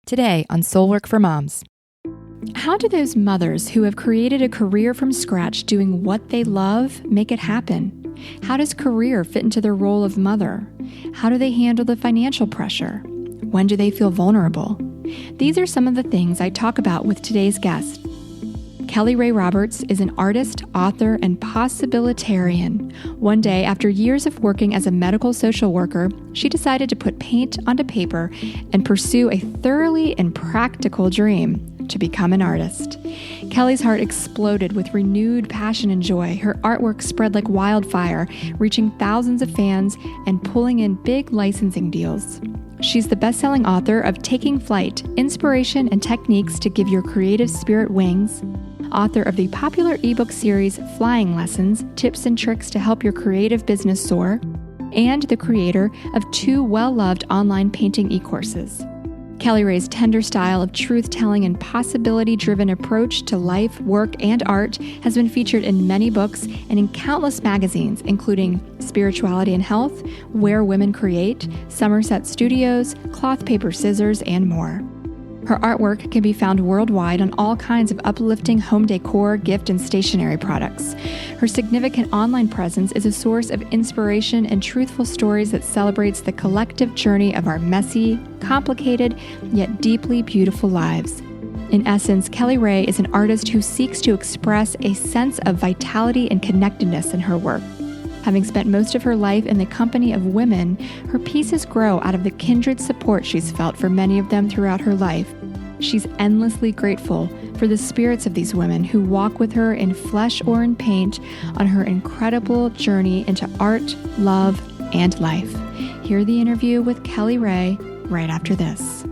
Today on Soul Work for Moms. How do those mothers who have created a career from scratch doing what they love make it happen? How does career fit into their role of mother? How do they handle the financial pressure? When do they feel vulnerable? These are some of the things I talk about with today's guest. Rae Roberts is an artist, author, and possibilitarian. One day, after years of working as a medical social worker, she decided to put paint onto paper and pursue a thoroughly and practical dream: to become an artist. Kelly's heart exploded with renewed passion and joy. Her artwork spread like wildfire, reaching thousands of fans and pulling in big licensing deals. She's the best-selling author of Taking Flight: Inspiration and Techniques to Give Your Creative Spirit Wings, author of the popular ebook series Flying Lessons: Tips and Tricks to Help Your Creative Business Soar, and the creator of 2 well-loved online painting e-courses. Rae's tender style of truth-telling and possibility-driven approach to life, work, and art has been featured in many books and in countless magazines, including Spirituality and Health, Where Women Create, Somerset Studios, Cloth, Paper, Scissors, and more. Her artwork can be found worldwide on all kinds of uplifting home decor, gift, and stationery products. Her significant online presence is a source of inspiration and truthful stories that celebrates the collective journey of our messy, complicated, yet deeply beautiful lives. In essence, Rae is an artist who seeks to express a sense of vitality and connectedness in her work. Having spent most of her life in the company of women, her pieces grow out of the kindred support she's felt for many of them throughout her life. She's endlessly grateful for the spirits of these women who walk with her in flesh or in paint on her incredible journey into art, love, and life. Hear the interview with Rae right after this.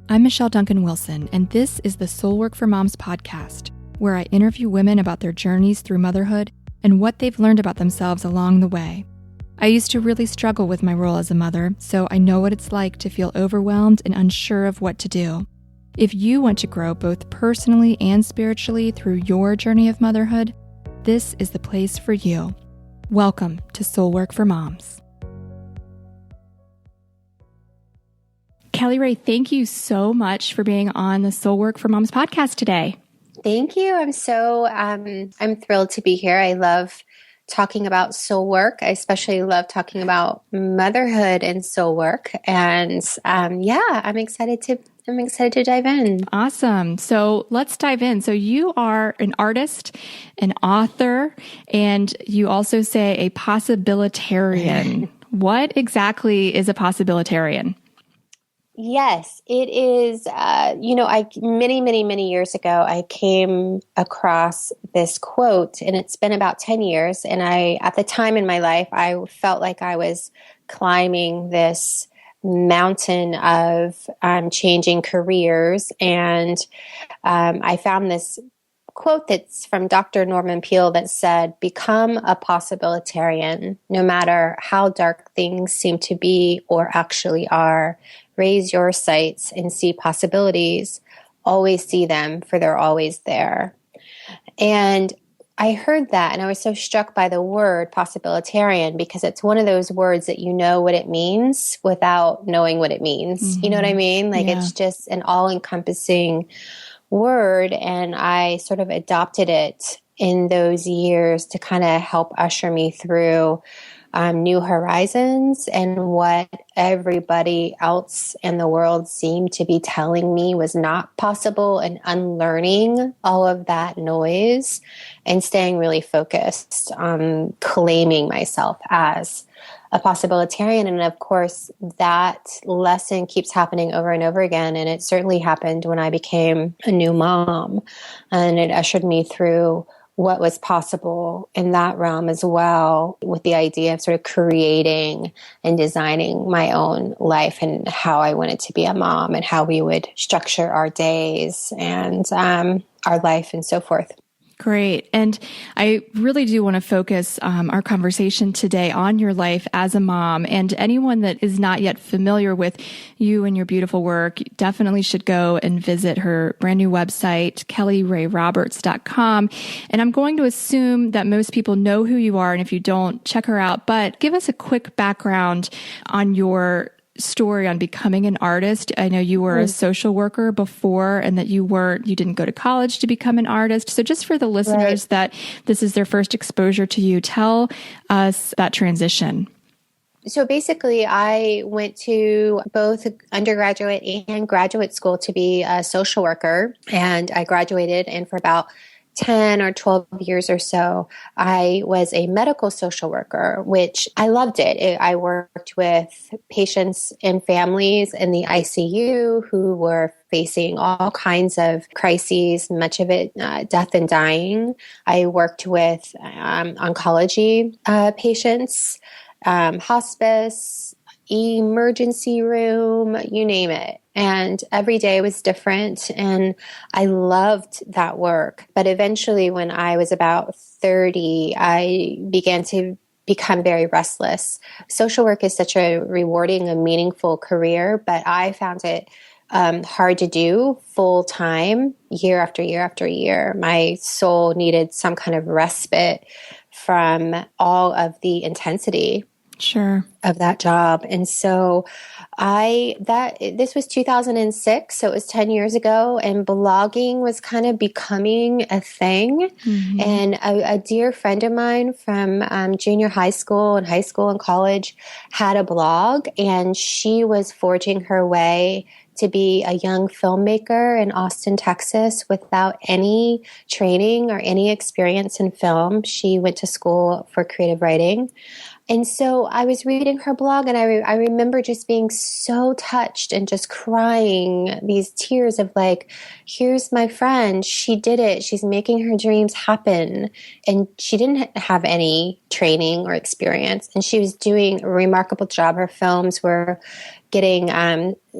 I'm Michelle Duncan-Wilson, and this is the Soul Work for Moms podcast, where I interview women about their journeys through motherhood and what they've learned about themselves along the way. I used to really struggle with my role as a mother, so I know what it's like to feel overwhelmed and unsure of what to do. If you want to grow both personally and spiritually through your journey of motherhood, this is the place for you. Welcome to Soul Work for Moms. Rae, thank you so much for being on the Soul Work for Moms podcast today. Thank you. I'm thrilled to be here. I love talking about soul work. I especially love talking about motherhood and soul work. And I'm excited to dive in. Awesome. So let's dive in. So you are an artist, an author, and you also say a possibilitarian. What exactly is a possibilitarian? Yes, it is. Many years ago, I came across this quote, and it's been about 10 years. And at the time in my life, I felt like I was climbing this mountain of changing careers. And I found this quote that's from Dr. Norman Peale that said, "Become a possibilitarian, no matter how dark things seem to be or actually are. Raise your sights and see possibilities. Always see them, for they're always there." And I heard that, and I was so struck by the word possibilitarian because it's one of those words that you know what it means without knowing what it means. Mm-hmm. You know what I mean? It's just an all-encompassing word, and I sort of adopted it in those years to kind of help usher me through new horizons and what everybody else in the world seemed to be telling me was not possible, and unlearning all of that noise and staying really focused on claiming myself as a possibilitarian. And of course, that lesson keeps happening over and over again. And it certainly happened when I became a new mom, and it ushered me through what was possible in that realm as well, with the idea of sort of creating and designing my own life and how I wanted to be a mom and how we would structure our days and our life and so forth. Great. And I really do want to focus our conversation today on your life as a mom. And anyone that is not yet familiar with you and your beautiful work definitely should go and visit her brand new website, kellyraeroberts.com. And I'm going to assume that most people know who you are. And if you don't, check her out. But give us a quick background on your story on becoming an artist. I know you were a social worker before and that you didn't go to college to become an artist. So just for the listeners that this is their first exposure to you, tell us that transition. So basically, I went to both undergraduate and graduate school to be a social worker, and I graduated, and for about 10 or 12 years or so, I was a medical social worker, which I loved it. I worked with patients and families in the ICU who were facing all kinds of crises, much of it death and dying. I worked with oncology patients, hospice, emergency room, you name it. And every day was different. And I loved that work. But eventually, when I was about 30, I began to become very restless. Social work is such a rewarding and meaningful career, but I found it hard to do full time, year after year after year. My soul needed some kind of respite from all of the intensity of that job. And so this was 2006, so it was 10 years ago, and blogging was kind of becoming a thing. Mm-hmm. And a dear friend of mine from junior high school and college had a blog, and she was forging her way to be a young filmmaker in Austin, Texas, without any training or any experience in film. She went to school for creative writing. And so I was reading her blog, and I remember just being so touched and just crying these tears of like, here's my friend. She did it. She's making her dreams happen. And she didn't have any training or experience. And she was doing a remarkable job. Her films were getting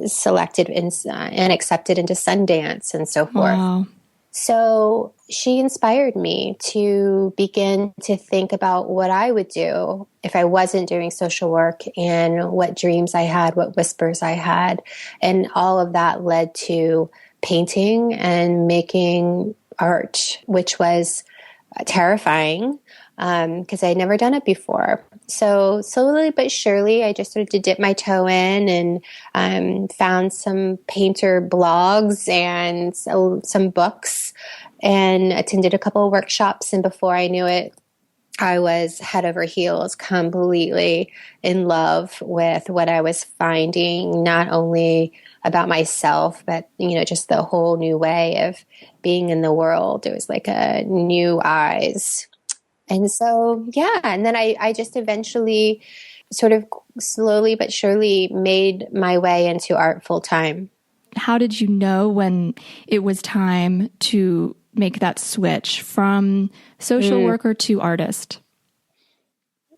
selected and accepted into Sundance and so forth. Wow. So she inspired me to begin to think about what I would do if I wasn't doing social work, and what dreams I had, what whispers I had. And all of that led to painting and making art, which was terrifying because I had never done it before. So slowly but surely, I just started to dip my toe in and found some painter blogs and some books, and attended a couple of workshops. And before I knew it, I was head over heels, completely in love with what I was finding, not only about myself, but, just the whole new way of being in the world. It was like a new eyes. And so, and then I just eventually sort of slowly but surely made my way into art full time. How did you know when it was time to make that switch from social worker to artist?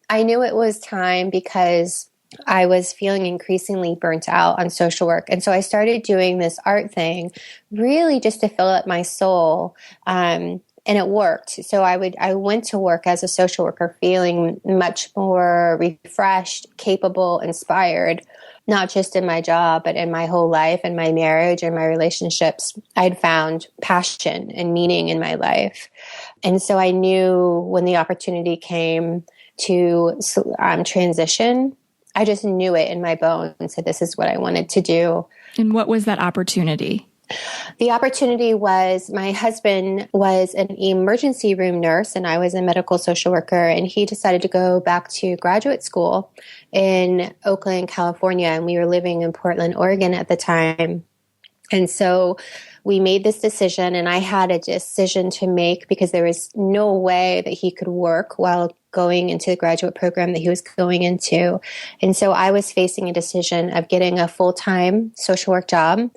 I knew it was time because I was feeling increasingly burnt out on social work. And so I started doing this art thing really just to fill up my soul. And it worked. So I went to work as a social worker feeling much more refreshed, capable, inspired, not just in my job, but in my whole life and my marriage and my relationships. I'd found passion and meaning in my life. And so I knew when the opportunity came to transition, I just knew it in my bones that this is what I wanted to do. And what was that opportunity? The opportunity was my husband was an emergency room nurse and I was a medical social worker, and he decided to go back to graduate school in Oakland, California, and we were living in Portland, Oregon at the time. And so we made this decision, and I had a decision to make because there was no way that he could work while going into the graduate program that he was going into. And so I was facing a decision of getting a full-time social work job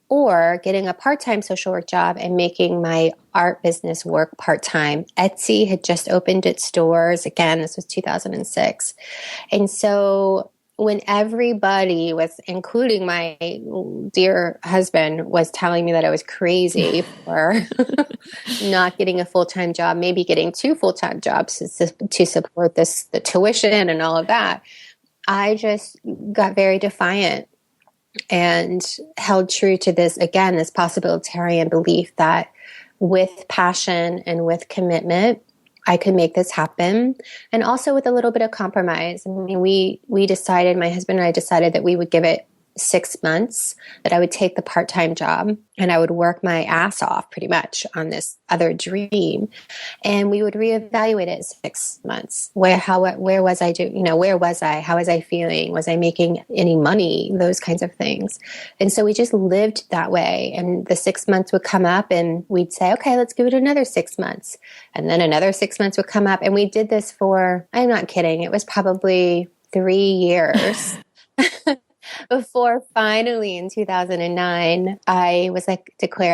or getting a part-time social work job and making my art business work part-time. Etsy had just opened its doors. Again, this was 2006. And so when everybody was, including my dear husband, was telling me that I was crazy for not getting a full-time job, maybe getting 2 full-time jobs to support the tuition and all of that, I just got very defiant and held true to this possibilitarian belief that with passion and with commitment, I could make this happen. And also with a little bit of compromise. I mean, we decided, my husband and I decided that we would give it 6 months, that I would take the part-time job and I would work my ass off pretty much on this other dream. And we would reevaluate it 6 months. Where was I where was I? How was I feeling? Was I making any money? Those kinds of things. And so we just lived that way. And the 6 months would come up and we'd say, okay, let's give it another 6 months. And then another 6 months would come up. And we did this for, I'm not kidding, it was probably 3 years. Before finally in 2009, I was like, okay,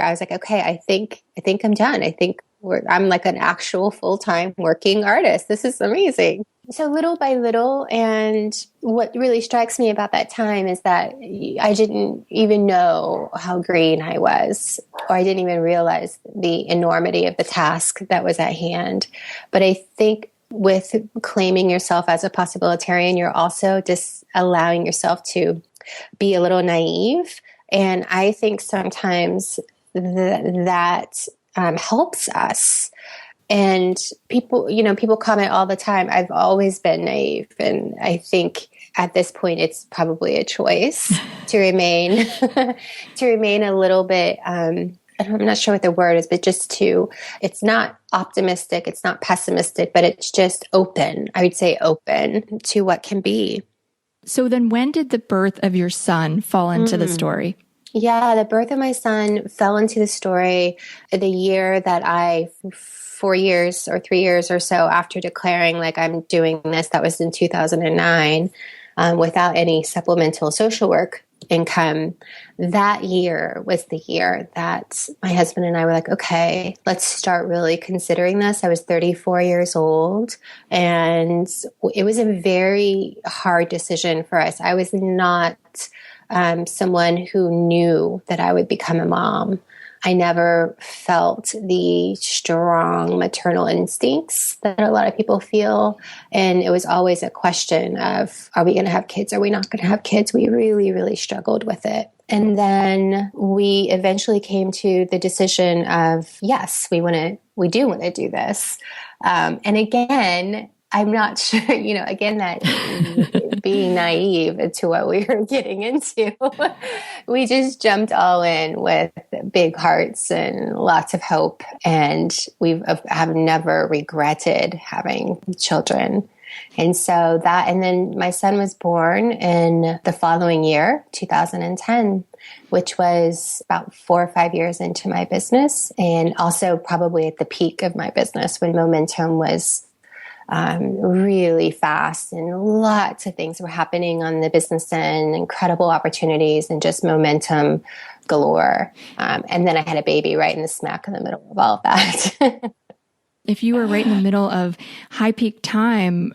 I think I'm done. I think I'm like an actual full-time working artist. This is amazing. So little by little, and what really strikes me about that time is that I didn't even know how green I was, or I didn't even realize the enormity of the task that was at hand. But I think with claiming yourself as a possibilitarian, you're also just allowing yourself to be a little naive. And I think sometimes that helps us. And people comment all the time, I've always been naive. And I think at this point, it's probably a choice to remain, a little bit, I'm not sure what the word is, but it's not optimistic, it's not pessimistic, but it's just open. I would say open to what can be. So then when did the birth of your son fall into the story? Yeah, the birth of my son fell into the story the year that 4 years or 3 years or so after declaring like I'm doing this. That was in 2009, without any supplemental social work income. That year was the year that my husband and I were like, okay, let's start really considering this. I was 34 years old, and it was a very hard decision for us. I was not someone who knew that I would become a mom. I never felt the strong maternal instincts that a lot of people feel. And it was always a question of, are we going to have kids? Are we not going to have kids? We really, really struggled with it. And then we eventually came to the decision of, yes, we do want to do this. And again, I'm not sure, again, that being naive to what we were getting into, we just jumped all in with big hearts and lots of hope. And we have never regretted having children. And so and then my son was born in the following year, 2010, which was about 4 or 5 years into my business, and also probably at the peak of my business when momentum was really fast and lots of things were happening on the business end, incredible opportunities and just momentum galore. And then I had a baby right in the smack in the middle of all of that. If you were right in the middle of high peak time,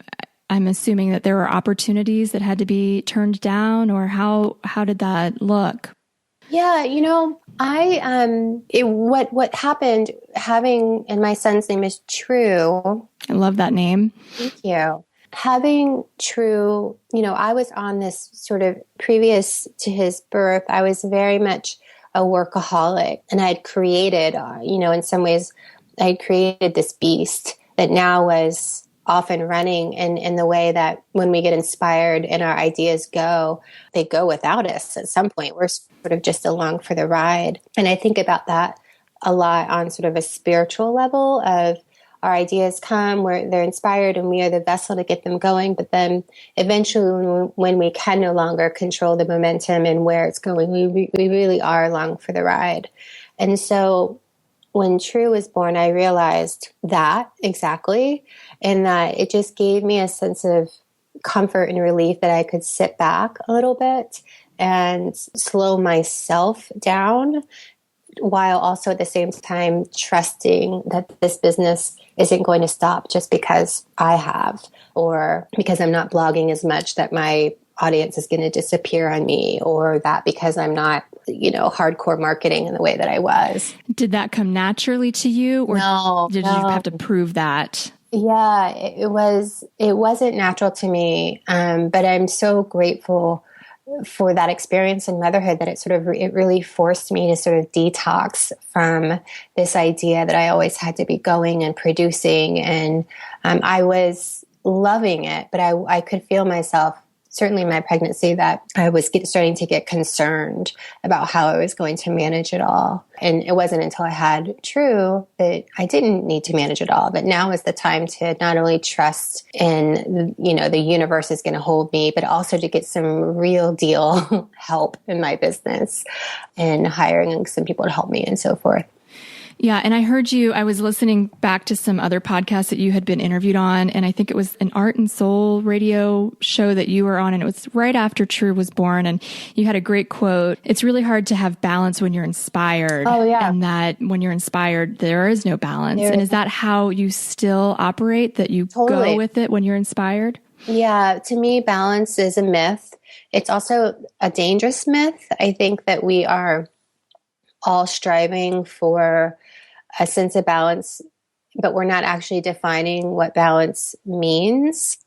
I'm assuming that there were opportunities that had to be turned down, or how did that look? Yeah, what happened, and my son's name is True. I love that name. Thank you. Having True, I was on this sort of, previous to his birth, I was very much a workaholic, and I had created, in some ways, I had created this beast that now was off and running in the way that when we get inspired and our ideas they go without us at some point. We're sort of just along for the ride. And I think about that a lot on sort of a spiritual level of our ideas come, where they're inspired and we are the vessel to get them going. But then eventually when we can no longer control the momentum and where it's going, we really are along for the ride. And so when True was born, I realized that exactly, and that it just gave me a sense of comfort and relief that I could sit back a little bit and slow myself down, while also at the same time trusting that this business isn't going to stop just because I have, or because I'm not blogging as much, that my audience is going to disappear on me, or that because I'm not, hardcore marketing in the way that I was. Did that come naturally to you, or did you have to prove that? Yeah, it wasn't natural to me. But I'm so grateful for that experience in motherhood that it really forced me to sort of detox from this idea that I always had to be going and producing. And I was loving it, but I could feel myself, certainly in my pregnancy, that I was starting to get concerned about how I was going to manage it all. And it wasn't until I had True that I didn't need to manage it all. But now is the time to not only trust in, the universe is going to hold me, but also to get some real deal help in my business and hiring some people to help me and so forth. Yeah. And I heard I was listening back to some other podcasts that you had been interviewed on. And I think it was an Art and Soul radio show that you were on. And it was right after True was born. And you had a great quote. It's really hard to have balance when you're inspired. Oh, yeah. And that when you're inspired, there is no balance. And is that how you still operate, that you Totally. go with it when you're inspired? Yeah. To me, balance is a myth. It's also a dangerous myth. I think that we are all striving for a sense of balance, but we're not actually defining what balance means.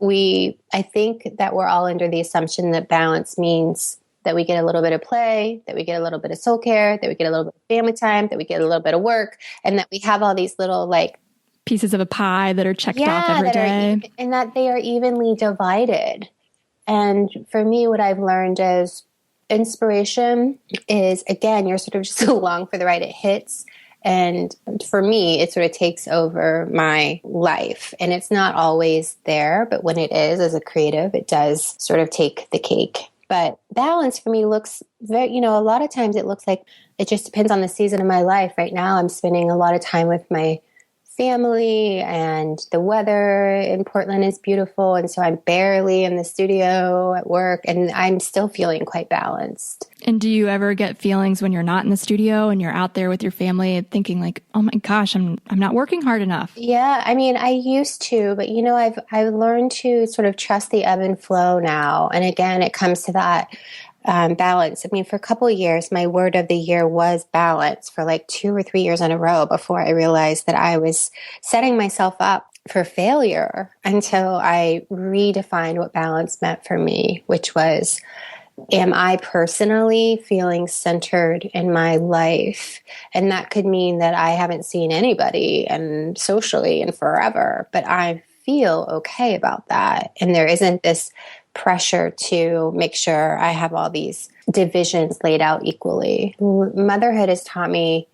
I think that we're all under the assumption that balance means that we get a little bit of play, that we get a little bit of soul care, that we get a little bit of family time, that we get a little bit of work, and that we have all these little pieces of a pie that are checked off every day. And that they are evenly divided. And for me, what I've learned is inspiration is, again, you're sort of just along for the ride. It hits. And for me, it sort of takes over my life. And it's not always there, but when it is, as a creative, it does sort of take the cake. But balance for me looks very, a lot of times it looks like it just depends on the season of my life. Right now, I'm spending a lot of time with my family, and the weather in Portland is beautiful. And so I'm barely in the studio at work, and I'm still feeling quite balanced. And do you ever get feelings when you're not in the studio and you're out there with your family thinking like, oh my gosh, I'm not working hard enough? Yeah. I mean, I used to, but I've learned to sort of trust the ebb and flow now. And again, it comes to that balance. I mean, for a couple of years, my word of the year was balance for 2 or 3 years in a row before I realized that I was setting myself up for failure until I redefined what balance meant for me, which was, am I personally feeling centered in my life? And that could mean that I haven't seen anybody and socially in forever, but I feel okay about that. And there isn't this pressure to make sure I have all these divisions laid out equally. Motherhood has taught me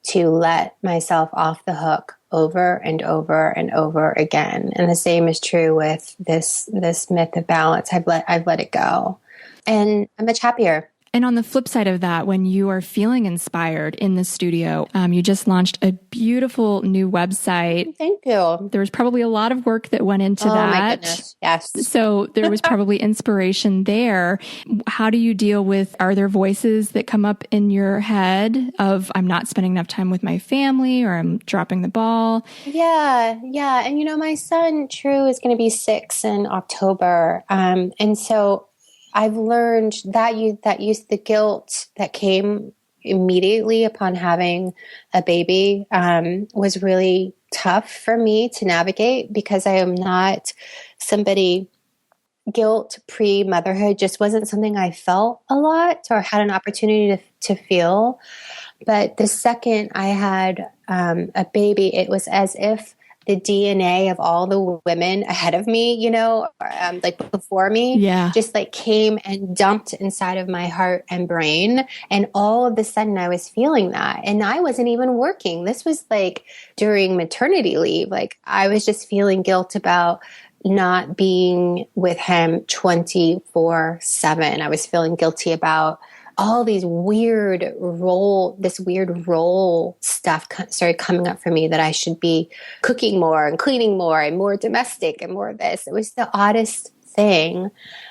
to let myself off the hook over and over and over again. And the same is true with this myth of balance. I've let it go. And I'm much happier. And on the flip side of that, when you are feeling inspired in the studio, you just launched a beautiful new website. Thank you. There was probably a lot of work that went into that. Oh my goodness, yes. So there was probably inspiration there. How do you deal with, are there voices that come up in your head of, I'm not spending enough time with my family, or I'm dropping the ball? Yeah. And my son, True, is going to be 6 in October. And so I've learned that the guilt that came immediately upon having a baby was really tough for me to navigate, because I am not somebody, guilt pre-motherhood just wasn't something I felt a lot or had an opportunity to feel. But the second I had a baby, it was as if the DNA of all the women ahead of me, before me, just came and dumped inside of my heart and brain. And all of a sudden I was feeling that. And I wasn't even working. This was during maternity leave. I was just feeling guilt about not being with him 24/7. I was feeling guilty about all these weird role stuff started coming up for me, that I should be cooking more and cleaning more and more domestic and more of this. It was the oddest thing.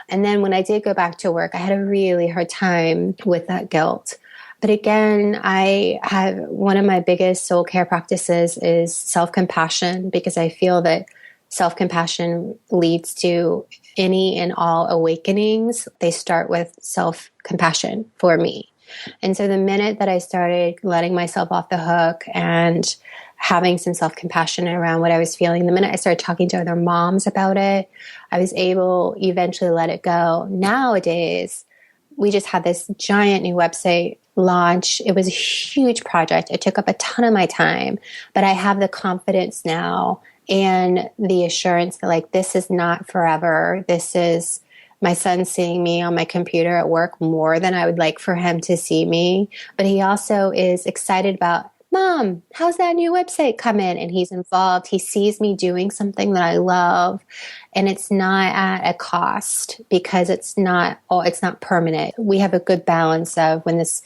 And then when I did go back to work, I had a really hard time with that guilt. But again, I have one of my biggest soul care practices is self-compassion, because I feel that self-compassion leads to any and all awakenings, they start with self-compassion for me. And so the minute that I started letting myself off the hook and having some self-compassion around what I was feeling, the minute I started talking to other moms about it, I was able eventually let it go. Nowadays, we just had this giant new website launch. It was a huge project. It took up a ton of my time, but I have the confidence now and the assurance that like, this is not forever. This is my son seeing me on my computer at work more than I would like for him to see me. But he also is excited about, Mom, how's that new website coming? And he's involved. He sees me doing something that I love, and it's not at a cost because it's not permanent. We have a good balance of when this,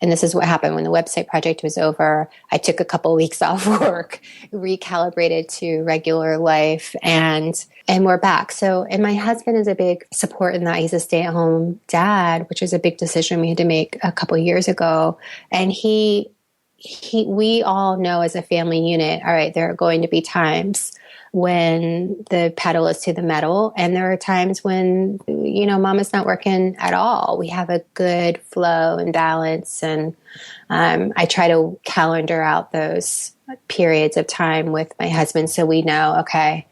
and this is what happened when the website project was over. I took a couple of weeks off work, recalibrated to regular life, and we're back. So, and my husband is a big support in that. He's a stay-at-home dad, which was a big decision we had to make a couple of years ago. And we all know as a family unit, all right, there are going to be times when the pedal is to the metal, and there are times when, Mama's not working at all. We have a good flow and balance, and I try to calendar out those periods of time with my husband so we know, okay,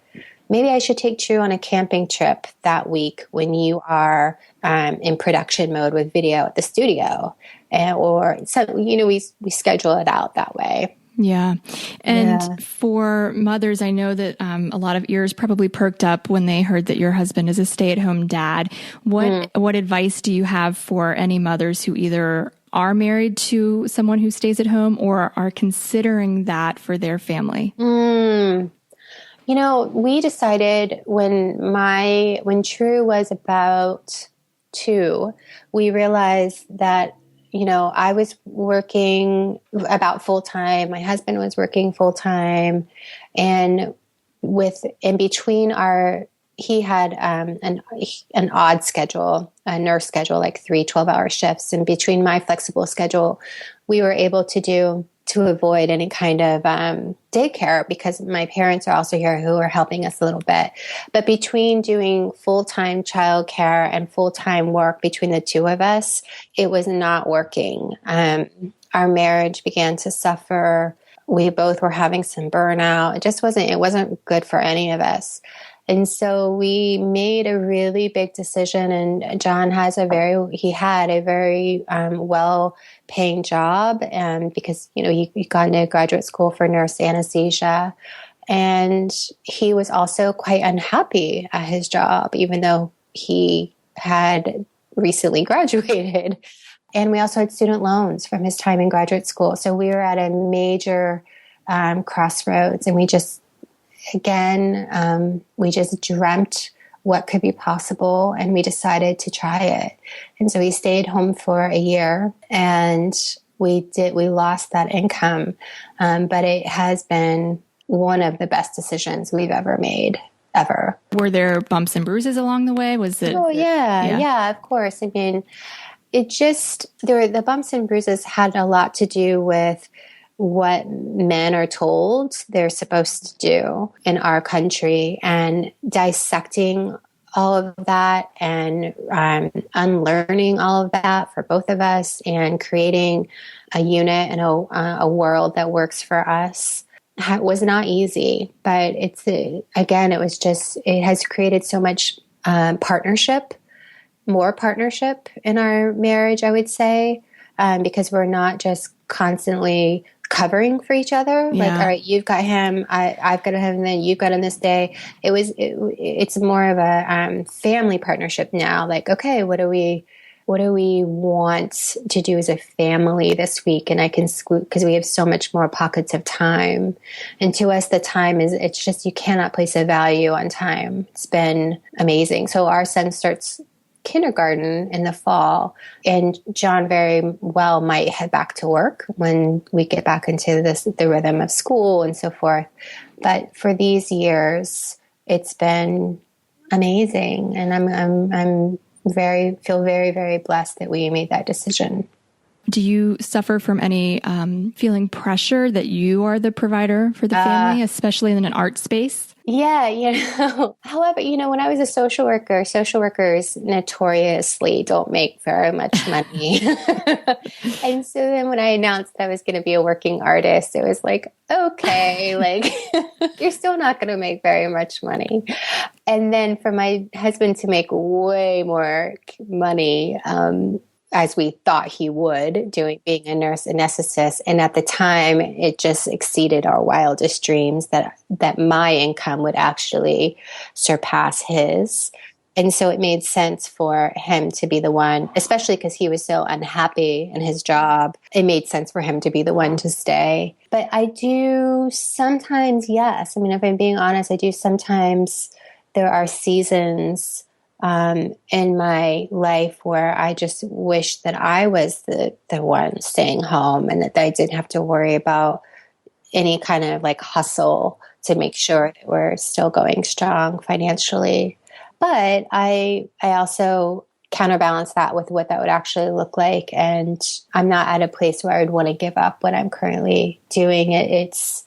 maybe I should take Drew on a camping trip that week when you are in production mode with video at the studio. We schedule it out that way. Yeah. And for mothers, I know that a lot of ears probably perked up when they heard that your husband is a stay-at-home dad. What advice do you have for any mothers who either are married to someone who stays at home or are considering that for their family? We decided when True was about 2, we realized that, I was working about full time. My husband was working full time, and in between he had an odd schedule, a nurse schedule, like 3 12-hour shifts. And between my flexible schedule, we were able to avoid any kind of daycare because my parents are also here who are helping us a little bit. But between doing full-time childcare and full-time work between the two of us, it was not working. Our marriage began to suffer. We both were having some burnout. It wasn't good for any of us. And so we made a really big decision, and John had a very well-paying job, and because he'd gone to graduate school for nurse anesthesia, and he was also quite unhappy at his job, even though he had recently graduated. And we also had student loans from his time in graduate school, so we were at a major crossroads, and we just dreamt what could be possible, and we decided to try it. And so we stayed home for a year, and we lost that income. But it has been one of the best decisions we've ever made, ever. Were there bumps and bruises along the way? Was it? Oh, yeah, of course. I mean, the bumps and bruises had a lot to do with what men are told they're supposed to do in our country, and dissecting all of that and unlearning all of that for both of us and creating a unit and a world that works for us was not easy. But it has created so much more partnership in our marriage, I would say, because we're not just constantly covering for each other. Yeah. Like, all right, you've got him, I've got him, and then you've got him this day. It's more of a family partnership now. Like, okay, what do we want to do as a family this week? And I can because we have so much more pockets of time. And to us, the time it's just, you cannot place a value on time. It's been amazing. So our son starts kindergarten in the fall, and John very well might head back to work when we get back into the rhythm of school and so forth. But for these years, it's been amazing, and I'm feel very, very blessed that we made that decision. Do you suffer from any feeling pressure that you are the provider for the family, especially in an art space? Yeah, however, when I was a social workers notoriously don't make very much money. And so then when I announced I was going to be a working artist, it was like, okay, like you're still not going to make very much money. And then for my husband to make way more money, as we thought he would, being a nurse anesthetist. And at the time, it just exceeded our wildest dreams that my income would actually surpass his. And so it made sense for him to be the one, especially because he was so unhappy in his job. It made sense for him to be the one to stay. But I do sometimes, yes. I mean, if I'm being honest, I do sometimes, there are seasons in my life where I just wish that I was the one staying home and that I didn't have to worry about any kind of like hustle to make sure that we're still going strong financially. But I also counterbalance that with what that would actually look like. And I'm not at a place where I would want to give up what I'm currently doing. It's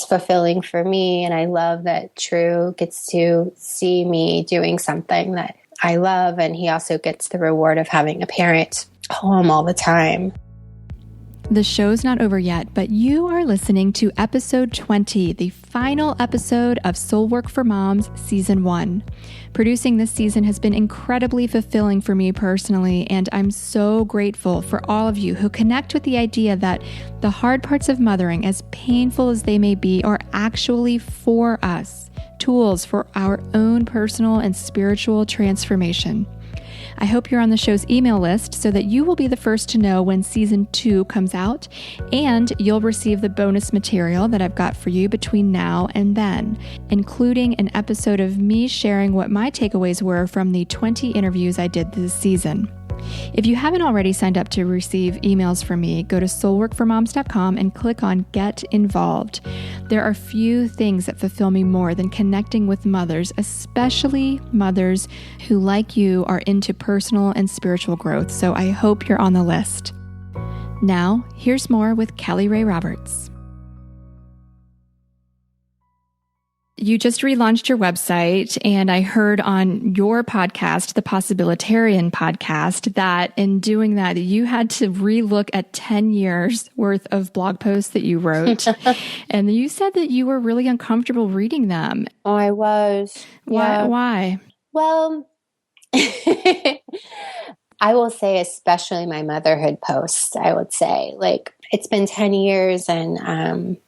fulfilling for me. And I love that True gets to see me doing something that I love. And he also gets the reward of having a parent home all the time. The show's not over yet, but you are listening to episode 20, the final episode of Soul Work for Moms Season 1. Producing this season has been incredibly fulfilling for me personally, and I'm so grateful for all of you who connect with the idea that the hard parts of mothering, as painful as they may be, are actually for us, tools for our own personal and spiritual transformation. I hope you're on the show's email list so that you will be the first to know when season 2 comes out, and you'll receive the bonus material that I've got for you between now and then, including an episode of me sharing what my takeaways were from the 20 interviews I did this season. If you haven't already signed up to receive emails from me, go to soulworkformoms.com and click on Get Involved. There are few things that fulfill me more than connecting with mothers, especially mothers who, like you, are into personal and spiritual growth, so I hope you're on the list. Now, here's more with Rae Roberts. You just relaunched your website, and I heard on your podcast, the Possibilitarian podcast, that in doing that, you had to relook at 10 years worth of blog posts that you wrote. And you said that you were really uncomfortable reading them. Oh, I was. Yeah. Why? Well, I will say, especially my motherhood posts, I would say, like, it's been 10 years and,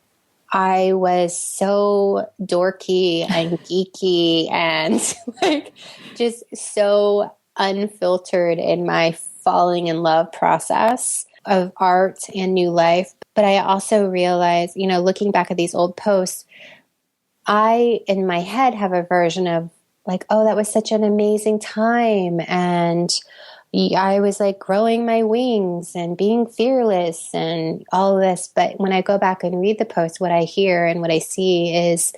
I was so dorky and geeky and like just so unfiltered in my falling in love process of art and new life. But I also realized, looking back at these old posts, I, in my head, have a version of like, oh, that was such an amazing time. And I was like growing my wings and being fearless and all of this. But when I go back and read the post, what I hear and what I see is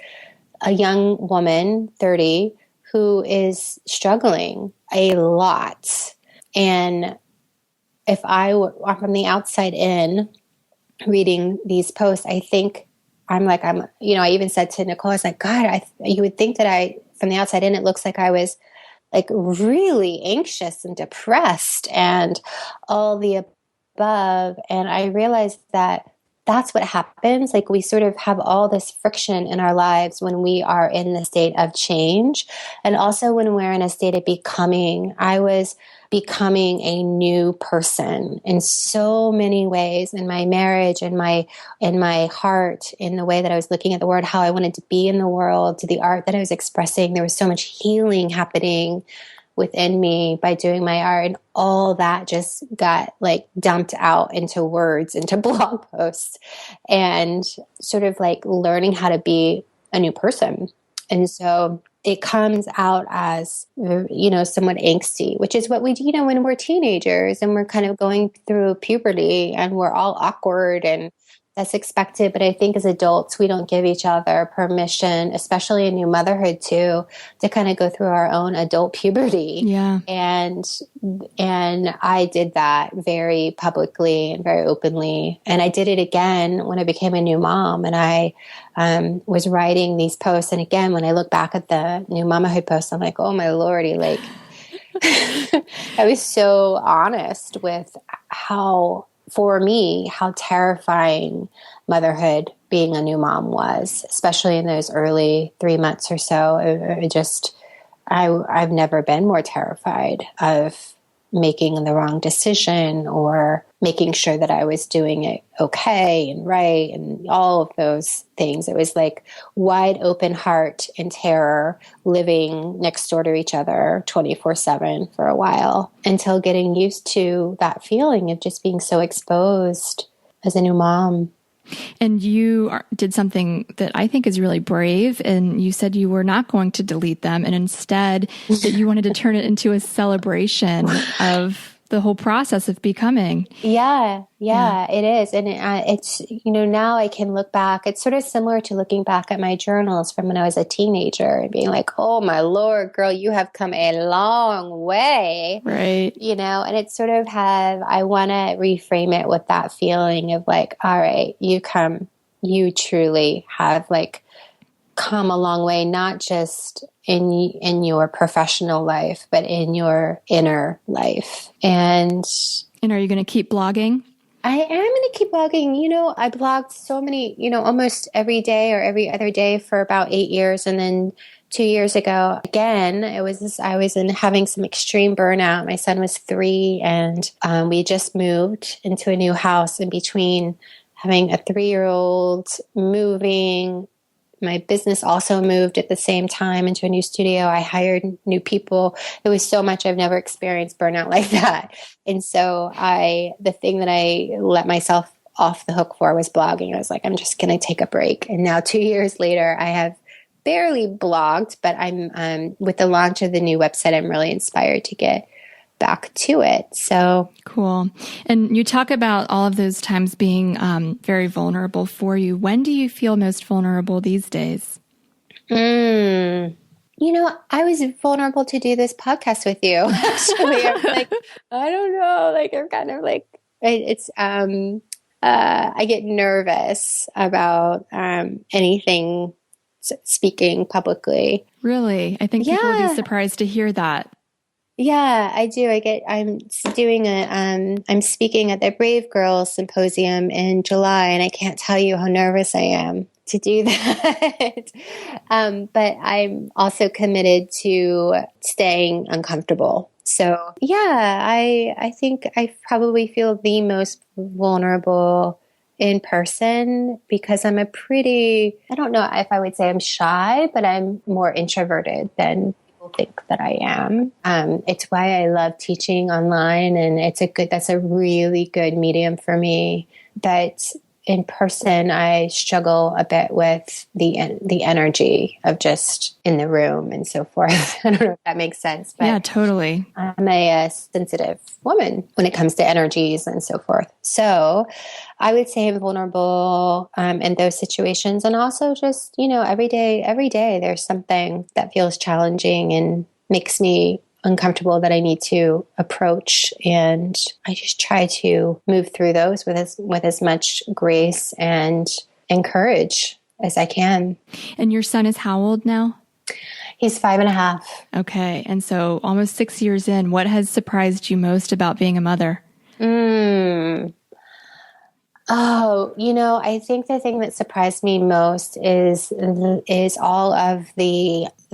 a young woman, 30, who is struggling a lot. And if I were from the outside in reading these posts, I think I even said to Nicole, I was like, God, you would think that from the outside in, it looks like I was like really anxious and depressed and all the above. And I realized that that's what happens. Like we sort of have all this friction in our lives when we are in the state of change. And also when we're in a state of becoming. I was becoming a new person in so many ways, in my marriage, in my heart, in the way that I was looking at the world, how I wanted to be in the world, to the art that I was expressing. There was so much healing happening within me by doing my art, and all that just got like dumped out into words, into blog posts, and sort of like learning how to be a new person. And so it comes out as, somewhat angsty, which is what we do, when we're teenagers and we're kind of going through puberty and we're all awkward and that's expected. But I think as adults, we don't give each other permission, especially in new motherhood too, to kind of go through our own adult puberty. Yeah. And I did that very publicly and very openly. And I did it again when I became a new mom. And I was writing these posts. And again, when I look back at the new mamahood posts, I'm like, oh my Lordy, like I was so honest with how terrifying motherhood, being a new mom was, especially in those early 3 months or so. I've never been more terrified of making the wrong decision or making sure that I was doing it okay and right and all of those things. It was like wide open heart and terror living next door to each other 24/7 for a while until getting used to that feeling of just being so exposed as a new mom. And you did something that I think is really brave. And you said you were not going to delete them. And instead that you wanted to turn it into a celebration of the whole process of becoming. Yeah, it is. And it's, now I can look back. It's sort of similar to looking back at my journals from when I was a teenager and being like, oh my Lord, girl, you have come a long way. Right. And it's sort of I want to reframe it with that feeling of like, all right, you truly have like come a long way, not just in your professional life, but in your inner life. And are you going to keep blogging? I am going to keep blogging. I blogged so many, almost every day or every other day for about 8 years. And then 2 years ago, again, I was having some extreme burnout. My son was 3 and we just moved into a new house. In between having a 3-year-old, moving, my business also moved at the same time into a new studio. I hired new people. It was so much. I've never experienced burnout like that. And so the thing that I let myself off the hook for was blogging. I was like, I'm just going to take a break. And now 2 years later, I have barely blogged, but I'm with the launch of the new website, I'm really inspired to get back to it. So cool. And you talk about all of those times being very vulnerable for you. When do you feel most vulnerable these days? I was vulnerable to do this podcast with you. Actually, I'm like, I don't know. Like, I'm kind of like, it's, I get nervous about anything speaking publicly. Really? I think people would be surprised to hear that. Yeah, I do. I'm speaking at the Brave Girls Symposium in July, and I can't tell you how nervous I am to do that. But I'm also committed to staying uncomfortable. So yeah, I think I probably feel the most vulnerable in person because I'm I don't know if I would say I'm shy, but I'm more introverted than think that I am. It's why I love teaching online, and that's a really good medium for me. But in person, I struggle a bit with the energy of just in the room and so forth. I don't know if that makes sense. But yeah, totally. I'm a sensitive woman when it comes to energies and so forth. So I would say I'm vulnerable in those situations. And also just, every day there's something that feels challenging and makes me uncomfortable that I need to approach. And I just try to move through those with as much grace and courage as I can. And your son is how old now? He's 5.5. Okay. And so almost 6 years in, what has surprised you most about being a mother? Oh, I think the thing that surprised me most is all of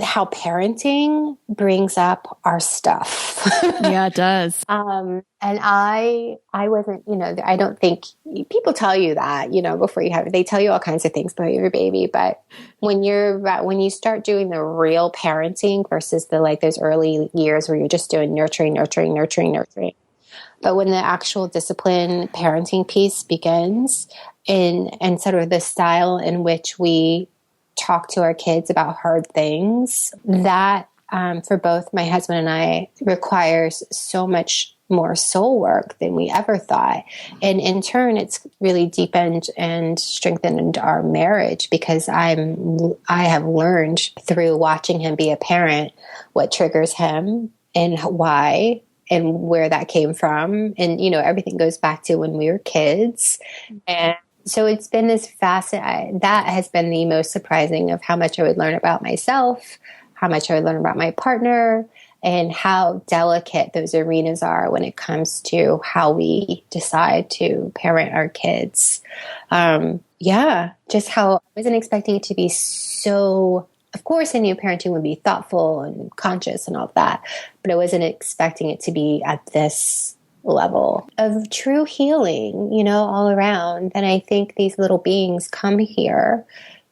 how parenting brings up our stuff. Yeah, it does. And I wasn't, I don't think people tell you that, before they tell you all kinds of things about your baby. But when you start doing the real parenting versus those early years where you're just doing nurturing. But when the actual discipline parenting piece begins and sort of the style in which we talk to our kids about hard things, that for both my husband and I requires so much more soul work than we ever thought. And in turn, it's really deepened and strengthened our marriage because I have learned through watching him be a parent what triggers him and why and where that came from. And, everything goes back to when we were kids. And so it's been this that has been the most surprising of how much I would learn about myself, how much I would learn about my partner, and how delicate those arenas are when it comes to how we decide to parent our kids. Just how I wasn't expecting it to be so, of course, I knew parenting would be thoughtful and conscious and all of that, but I wasn't expecting it to be at this level of true healing, all around. And I think these little beings come here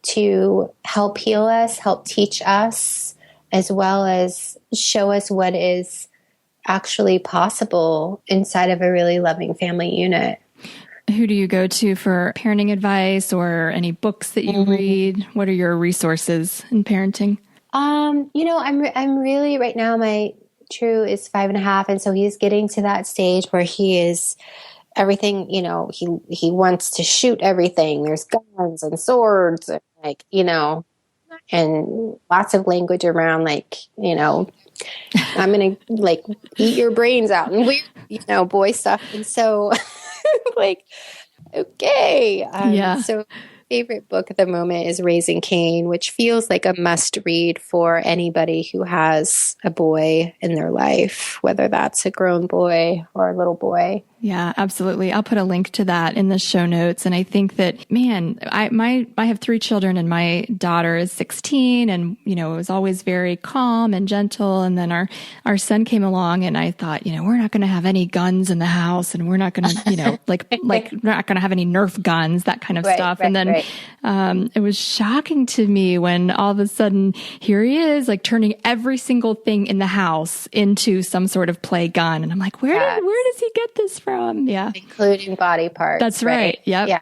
to help heal us, help teach us, as well as show us what is actually possible inside of a really loving family unit. Who do you go to for parenting advice or any books that you read? What are your resources in parenting? I'm really right now, my True is 5.5. And so he's getting to that stage where he is everything, he wants to shoot everything. There's guns and swords and and lots of language around I'm going to eat your brains out and weird, boy stuff. And so okay. So favorite book at the moment is Raising Cain, which feels like a must read for anybody who has a boy in their life, whether that's a grown boy or a little boy. Yeah, absolutely. I'll put a link to that in the show notes. And I think that, man, I have 3 children and my daughter is 16 and, it was always very calm and gentle. And then our son came along and I thought, we're not going to have any guns in the house and we're not going to, we're not going to have any Nerf guns, that kind of stuff. And then it was shocking to me when all of a sudden here he is turning every single thing in the house into some sort of play gun. And I'm like, where does he get this from? Yeah. Including body parts. That's right. Yep. Yeah.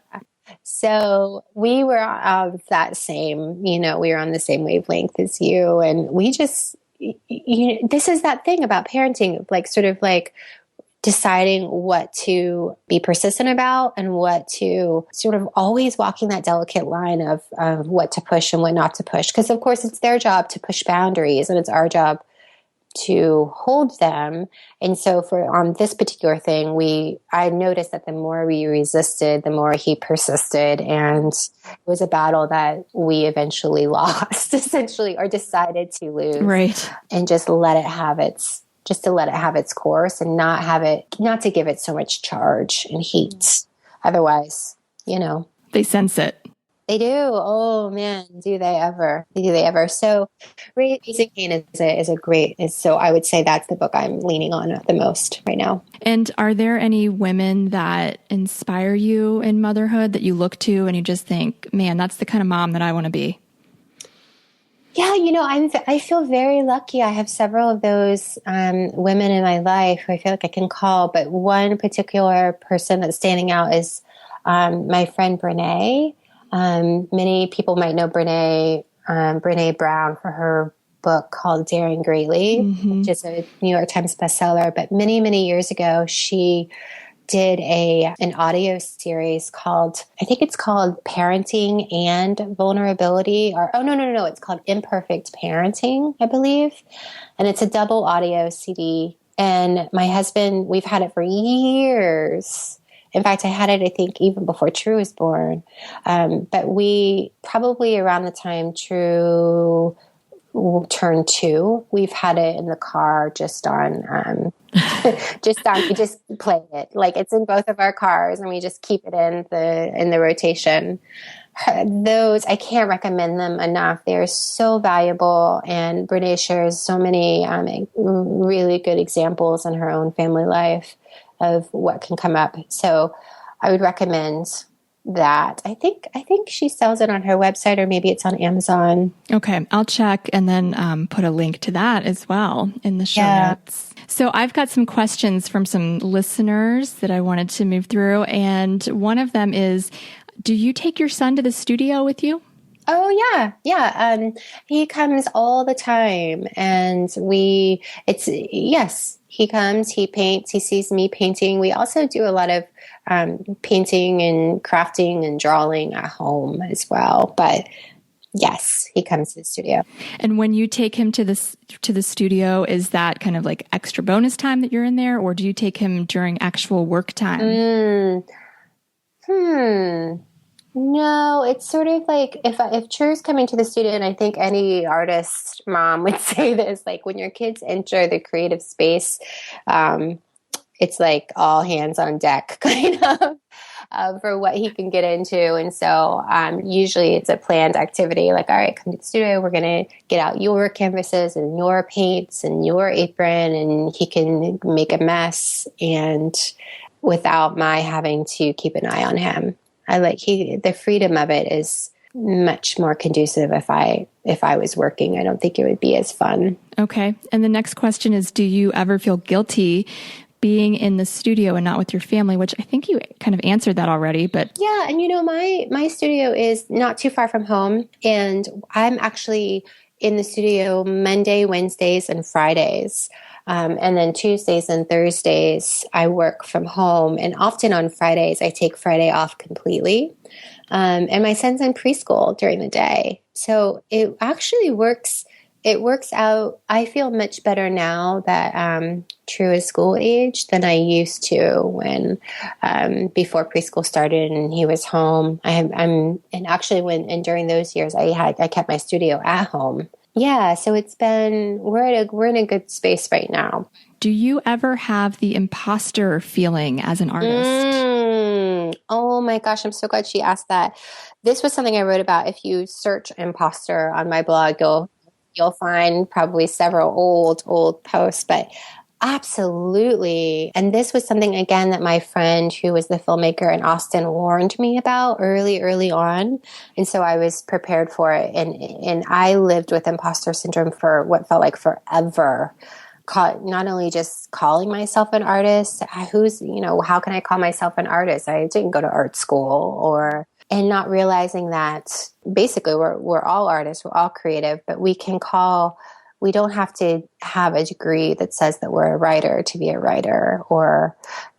So we were of that same, we were on the same wavelength as you. And we just, this is that thing about parenting, deciding what to be persistent about and what to sort of always walking that delicate line of what to push and what not to push. Because of course it's their job to push boundaries and it's our job to hold them. And so on this particular thing, I noticed that the more we resisted, the more he persisted. And it was a battle that we eventually lost, essentially, or decided to lose. Right. And just let it have its course and not to give it so much charge and heat. Otherwise, they sense it. They do. Oh man, do they ever? So Raising Cain so I would say that's the book I'm leaning on the most right now. And are there any women that inspire you in motherhood that you look to and you just think, man, that's the kind of mom that I want to be? Yeah, I feel very lucky. I have several of those women in my life who I feel like I can call, but one particular person that's standing out is my friend Brene. Many people might know Brene Brown for her book called Daring Greatly, which is a New York Times bestseller. But many, many years ago, she did an audio series called, I think it's called Parenting and Vulnerability, no, it's called Imperfect Parenting, I believe. And it's a double audio CD. And my husband, we've had it for years. In fact, I had it, I think, even before True was born. But we probably around the time True turned 2, we've had it in the car just on we just play it. It's in both of our cars and we just keep it in the rotation. Those, I can't recommend them enough. They're so valuable. And Brene shares so many really good examples in her own family life of what can come up. So I would recommend that. I think she sells it on her website or maybe it's on Amazon. Okay. I'll check and then put a link to that as well in the show notes. So I've got some questions from some listeners that I wanted to move through. And one of them is, do you take your son to the studio with you? Oh yeah. Yeah. He comes all the time and yes, He comes, he paints, he sees me painting. We also do a lot of painting and crafting and drawing at home as well. But yes, he comes to the studio. And when you take him to the studio, is that kind of like extra bonus time that you're in there, or do you take him during actual work time? No, it's sort of like if True's coming to the studio, and I think any artist mom would say this, like when your kids enter the creative space, it's like all hands on deck kind of for what he can get into. And so usually it's a planned activity, like, all right, come to the studio, we're going to get out your canvases and your paints and your apron, and he can make a mess and without my having to keep an eye on him. The freedom of it is much more conducive if I was working. I don't think it would be as fun. Okay. And the next question is, do you ever feel guilty being in the studio and not with your family, which I think you kind of answered that already, but yeah. And my studio is not too far from home, and I'm actually in the studio Monday, Wednesdays, and Fridays. And then Tuesdays and Thursdays, I work from home. And often on Fridays, I take Friday off completely. And my son's in preschool during the day. So it actually works. It works out. I feel much better now that True is school age than I used to when before preschool started and he was home. And during those years, I kept my studio at home. Yeah, so we're in a good space right now. Do you ever have the imposter feeling as an artist? Oh my gosh, I'm so glad she asked that. This was something I wrote about. If you search imposter on my blog, you'll find probably several old posts, but absolutely. And this was something, again, that my friend who was the filmmaker in Austin warned me about early on. And so I was prepared for it. And I lived with imposter syndrome for what felt like forever. Not only just calling myself an artist, how can I call myself an artist? I didn't go to art school and not realizing that basically we're all artists, we're all creative, but we don't have to have a degree that says that we're a writer to be a writer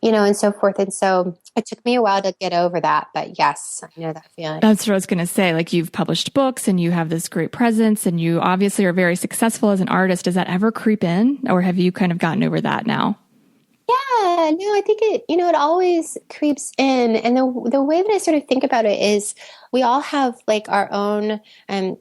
and so forth. And so it took me a while to get over that. But yes, I know that feeling. That's what I was going to say. Like, you've published books and you have this great presence and you obviously are very successful as an artist. Does that ever creep in, or have you kind of gotten over that now? Yeah, no, I think it always creeps in. And the way that I sort of think about it is we all have like our own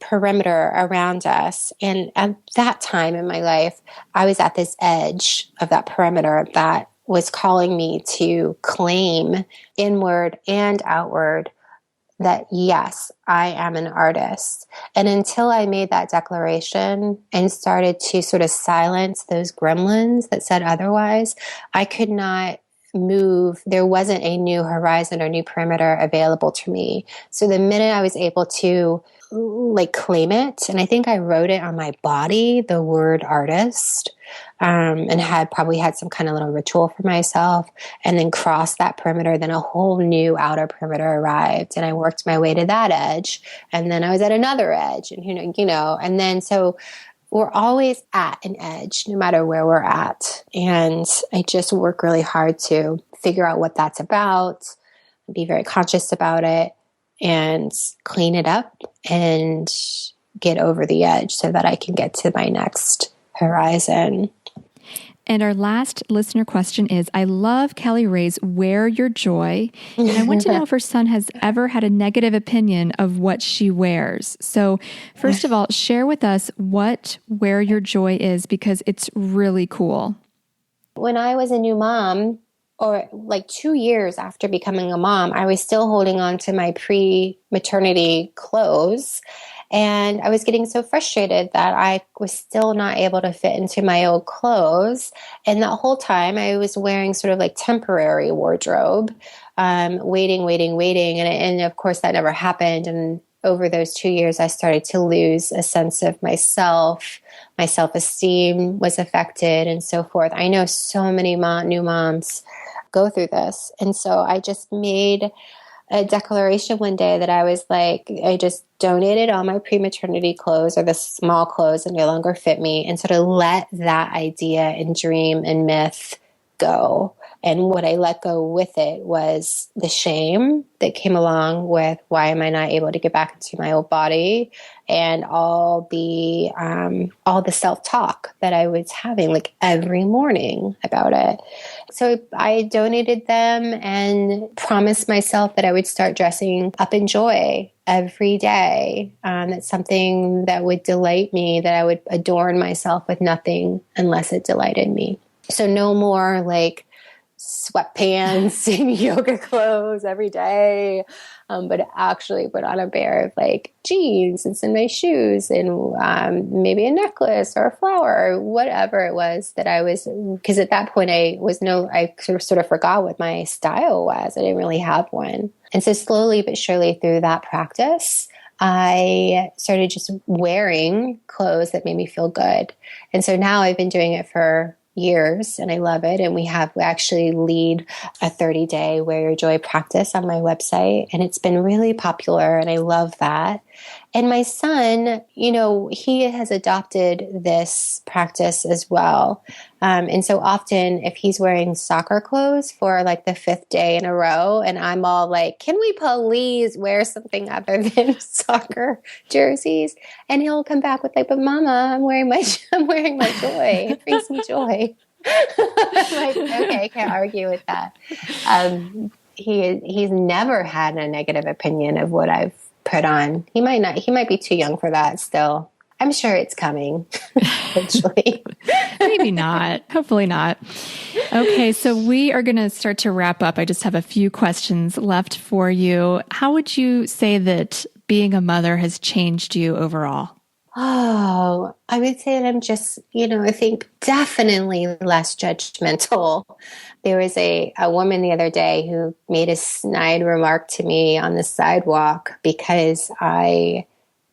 perimeter around us. And at that time in my life, I was at this edge of that perimeter that was calling me to claim inward and outward that, yes, I am an artist. And until I made that declaration and started to sort of silence those gremlins that said otherwise, I could not move. There wasn't a new horizon or new perimeter available to me. So the minute I was able to claim it, and I think I wrote it on my body, the word artist, and probably had some kind of little ritual for myself, and then crossed that perimeter, then a whole new outer perimeter arrived, and I worked my way to that edge, and then I was at another edge, and and then so we're always at an edge, no matter where we're at. And I just work really hard to figure out what that's about, be very conscious about it, and clean it up and get over the edge so that I can get to my next horizon. And our last listener question is, I love Kelly Rae's Wear Your Joy. And I want to know if her son has ever had a negative opinion of what she wears. So first of all, share with us what Wear Your Joy is, because it's really cool. When I was a new mom, or like 2 years after becoming a mom, I was still holding on to my pre-maternity clothes. And I was getting so frustrated that I was still not able to fit into my old clothes. And that whole time I was wearing sort of like temporary wardrobe, waiting. And of course that never happened. And over those 2 years, I started to lose a sense of myself. My self-esteem was affected and so forth. I know so many new moms go through this. And so I just made a declaration one day that I was like, I just donated all my pre-maternity clothes, or the small clothes that no longer fit me, and sort of let that idea and dream and myth go. And what I let go with it was the shame that came along with, why am I not able to get back into my old body, and all the self-talk that I was having like every morning about it. So I donated them and promised myself that I would start dressing up in joy every day. That's something that would delight me, that I would adorn myself with nothing unless it delighted me. So no more like sweatpants and yoga clothes every day, but actually put on a pair of like jeans and some nice shoes and maybe a necklace or a flower or whatever it was that I was, because at that point I sort of forgot what my style was. I didn't really have one. And so slowly but surely through that practice, I started just wearing clothes that made me feel good. And so now I've been doing it for years and I love it. And we actually lead a 30-day Wear Your Joy practice on my website. And it's been really popular and I love that. And my son, he has adopted this practice as well. And so often if he's wearing soccer clothes for like the 5th day in a row, and I'm all like, can we please wear something other than soccer jerseys? And he'll come back with like, but Mama, I'm wearing my joy. It brings me joy. I'm like, okay, I can't argue with that. He's never had a negative opinion of what I've put on. He might be too young for that still. I'm sure it's coming eventually. Maybe not. Hopefully not. Okay, so we are going to start to wrap up. I just have a few questions left for you. How would you say that being a mother has changed you overall? Oh, I would say that I'm just, I think definitely less judgmental. There was a woman the other day who made a snide remark to me on the sidewalk because I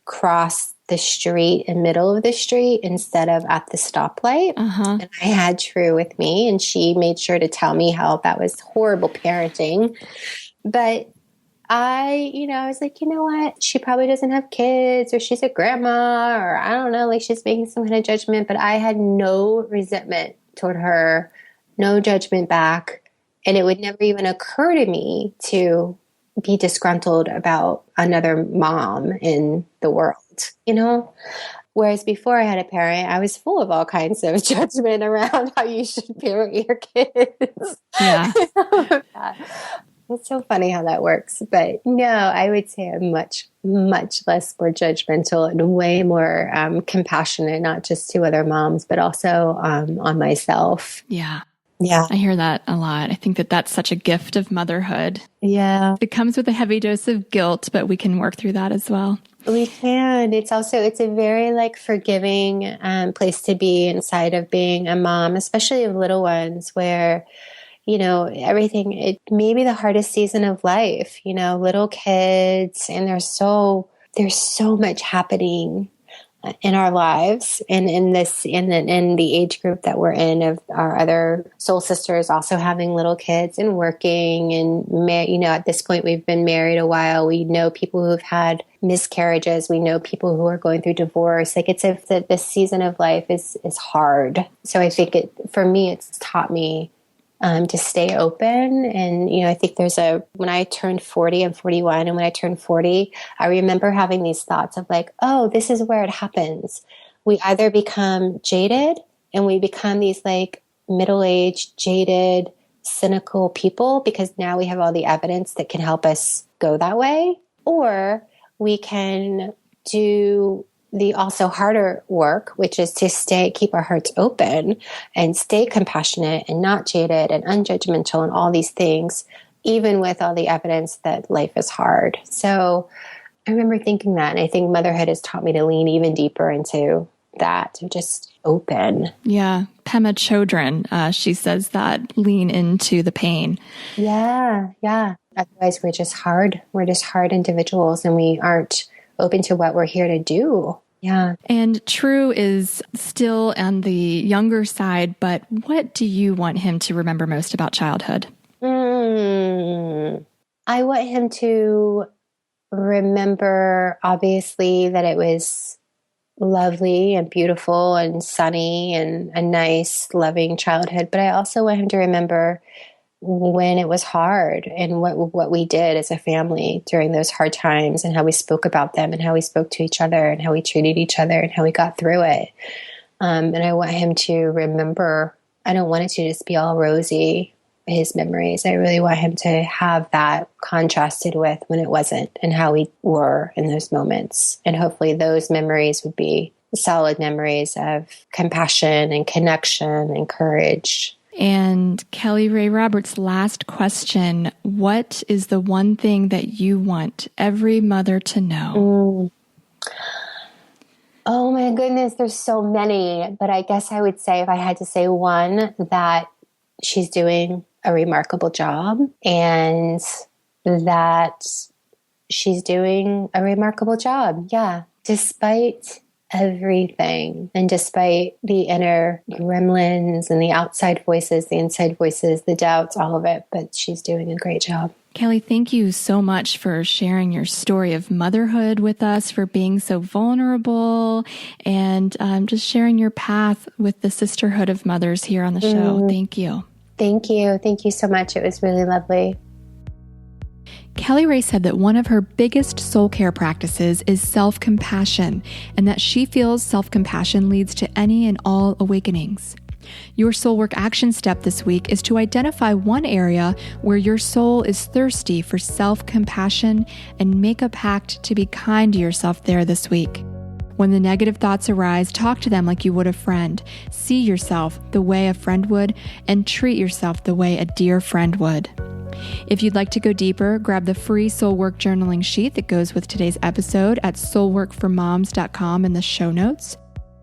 crossed the street in middle of the street instead of at the stoplight. Uh-huh. And I had True with me, and she made sure to tell me how that was horrible parenting. But I was like, you know what? She probably doesn't have kids, or she's a grandma, or I don't know, like she's making some kind of judgment. But I had no resentment toward her, no judgment back. And it would never even occur to me to be disgruntled about another mom in the world, Whereas before I had a parent, I was full of all kinds of judgment around how you should parent your kids. Yeah. It's so funny how that works. But no, I would say I'm much, much less more judgmental and way more compassionate, not just to other moms, but also on myself. Yeah. Yeah. I hear that a lot. I think that that's such a gift of motherhood. Yeah. It comes with a heavy dose of guilt, but we can work through that as well. We can. It's a very like forgiving place to be inside of being a mom, especially of little ones where, everything, it may be the hardest season of life, little kids, and there's so much happening in our lives and in the age group that we're in, of our other soul sisters also having little kids and working and, at this point we've been married a while. We know people who've had miscarriages. We know people who are going through divorce. Like it's if this season of life is hard. So I think for me, it's taught me to stay open. And, I think when I turned 40, I'm 41. And when I turned 40, I remember having these thoughts of like, oh, this is where it happens. We either become jaded and we become these like middle-aged, jaded, cynical people because now we have all the evidence that can help us go that way. Or we can do the also harder work, which is to keep our hearts open and stay compassionate and not jaded and unjudgmental and all these things, even with all the evidence that life is hard. So I remember thinking that, and I think motherhood has taught me to lean even deeper into that, to just open. Yeah. Pema Chodron, she says that lean into the pain. Yeah. Yeah. Otherwise we're just hard. We're just hard individuals and we aren't open to what we're here to do. Yeah. And True is still on the younger side, but what do you want him to remember most about childhood? I want him to remember, obviously, that it was lovely and beautiful and sunny and a nice, loving childhood. But I also want him to remember when it was hard and what we did as a family during those hard times and how we spoke about them and how we spoke to each other and how we treated each other and how we got through it. And I want him to remember, I don't want it to just be all rosy, his memories. I really want him to have that contrasted with when it wasn't and how we were in those moments. And hopefully those memories would be solid memories of compassion and connection and courage. And Kelly Rae Roberts, last question. What is the one thing that you want every mother to know? Oh my goodness, there's so many. But I guess I would say, if I had to say one, that she's doing a remarkable job and that she's doing a remarkable job. Yeah. Despite everything and despite the inner gremlins and the outside voices, the inside voices, the doubts, all of it, but she's doing a great job. Kelly, thank you so much for sharing your story of motherhood with us, for being so vulnerable, and just sharing your path with the sisterhood of mothers here on the show. Thank you. Thank you. Thank you so much. It was really lovely. Kelly Rae said that one of her biggest soul care practices is self-compassion, and that she feels self-compassion leads to any and all awakenings. Your soul work action step this week is to identify one area where your soul is thirsty for self-compassion and make a pact to be kind to yourself there this week. When the negative thoughts arise, talk to them like you would a friend. See yourself the way a friend would, and treat yourself the way a dear friend would. If you'd like to go deeper, grab the free Soul Work journaling sheet that goes with today's episode at soulworkformoms.com in the show notes.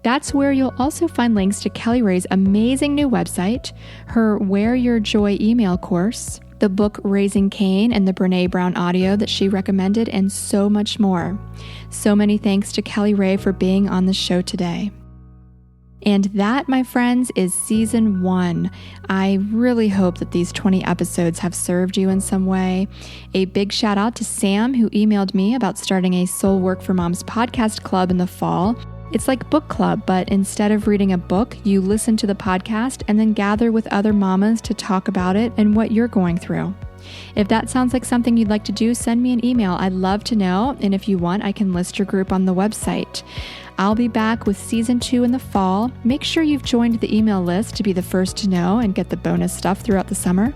That's where you'll also find links to Kelly Rae's amazing new website, her Wear Your Joy email course, the book Raising Cain and the Brené Brown audio that she recommended, and so much more. So many thanks to Kelly Rae for being on the show today. And that, my friends, is season 1. I really hope that these 20 episodes have served you in some way. A big shout out to Sam, who emailed me about starting a Soul Work for Moms podcast club in the fall. It's like book club, but instead of reading a book, you listen to the podcast and then gather with other mamas to talk about it and what you're going through. If that sounds like something you'd like to do, send me an email. I'd love to know. And if you want, I can list your group on the website. I'll be back with season 2 in the fall. Make sure you've joined the email list to be the first to know and get the bonus stuff throughout the summer.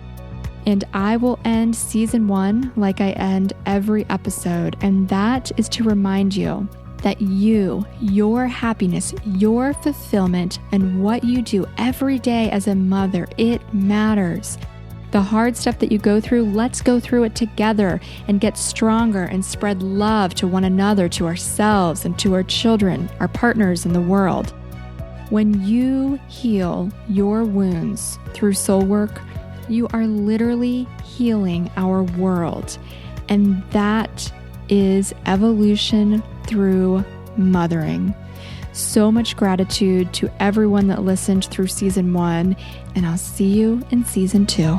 And I will end season 1 like I end every episode. And that is to remind you that you, your happiness, your fulfillment, and what you do every day as a mother, it matters. The hard stuff that you go through, let's go through it together and get stronger and spread love to one another, to ourselves, and to our children, our partners in the world. When you heal your wounds through soul work, you are literally healing our world. And that is evolution through mothering. So much gratitude to everyone that listened through season 1, and I'll see you in season 2.